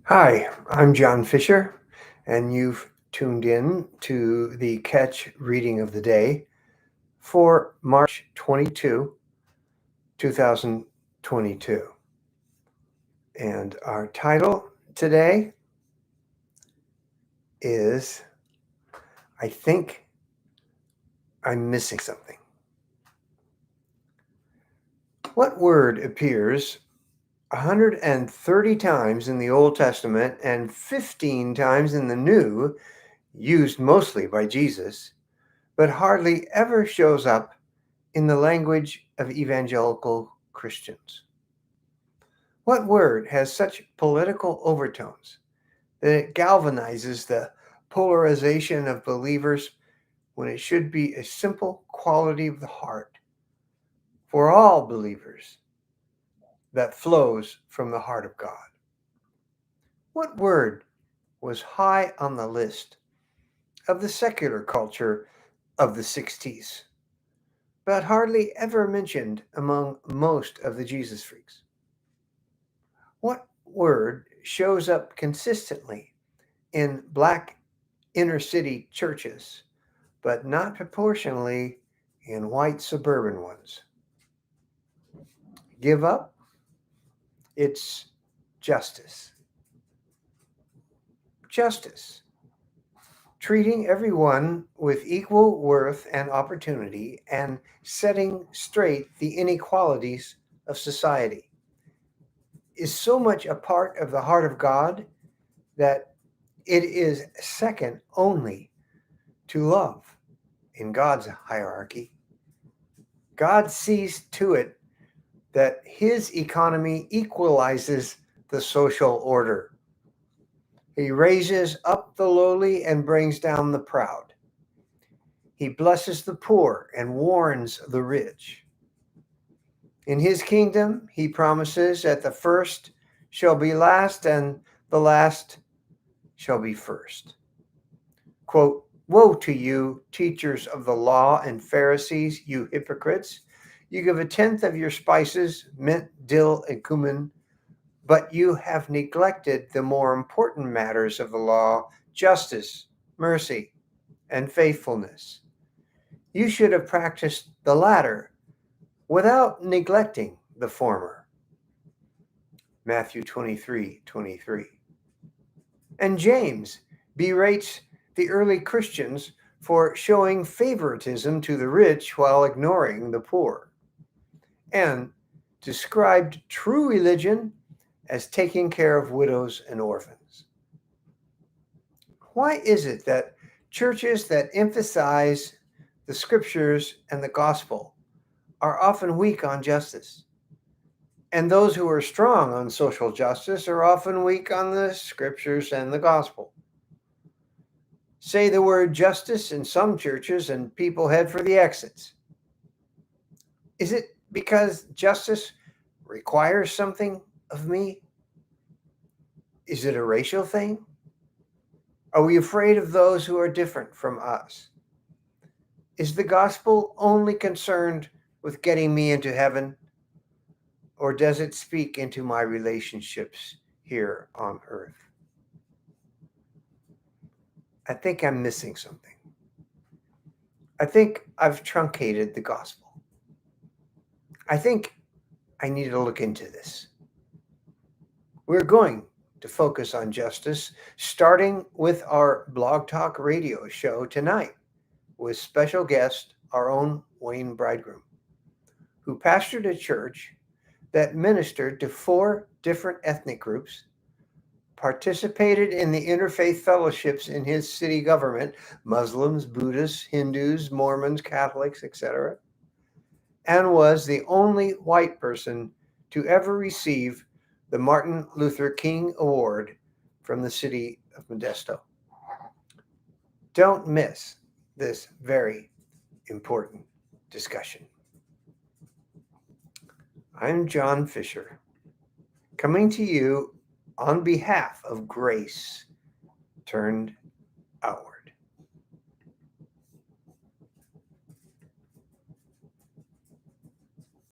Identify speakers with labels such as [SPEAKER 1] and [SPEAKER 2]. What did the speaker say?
[SPEAKER 1] Hi, I'm John Fisher, and you've tuned in to the Catch Reading of the Day for March 22, 2022. And our title today is I Think I'm Missing Something. What word appears 130 times in the Old Testament and 15 times in the New, used mostly by Jesus, but hardly ever shows up in the language of evangelical Christians? What word has such political overtones that it galvanizes the polarization of believers when it should be a simple quality of the heart for all believers that flows from the heart of God? What word was high on the list of the secular culture of the 60s, but hardly ever mentioned among most of the Jesus freaks? What word shows up consistently in Black inner city churches, but not proportionally in white suburban ones? Give up? It's justice. Justice. Treating everyone with equal worth and opportunity and setting straight the inequalities of society is so much a part of the heart of God that it is second only to love in God's hierarchy. God sees to it that his economy equalizes the social order. He raises up the lowly and brings down the proud. He blesses the poor and warns the rich. In his kingdom, he promises that the first shall be last and the last shall be first. Quote, "Woe to you, teachers of the law and Pharisees, you hypocrites! You give a tenth of your spices, mint, dill, and cumin, but you have neglected the more important matters of the law: justice, mercy, and faithfulness. You should have practiced the latter without neglecting the former." Matthew 23:23. And James berates the early Christians for showing favoritism to the rich while ignoring the poor, and described true religion as taking care of widows and orphans. Why is it that churches that emphasize the scriptures and the gospel are often weak on justice, and those who are strong on social justice are often weak on the scriptures and the gospel? Say the word justice in some churches and people head for the exits. Is it because justice requires something of me? Is it a racial thing? Are we afraid of those who are different from us? Is the gospel only concerned with getting me into heaven, or does it speak into my relationships here on earth? I think I'm missing something. I think I've truncated the gospel. I think I need to look into this. We're going to focus on justice, starting with our Blog Talk radio show tonight with special guest, our own Wayne Bridegroom, who pastored a church that ministered to 4 different ethnic groups, participated in the interfaith fellowships in his city government: Muslims, Buddhists, Hindus, Mormons, Catholics, etc., and was the only white person to ever receive the Martin Luther King Award from the city of Modesto. Don't miss this very important discussion. I'm John Fisher, coming to you on behalf of Grace Turned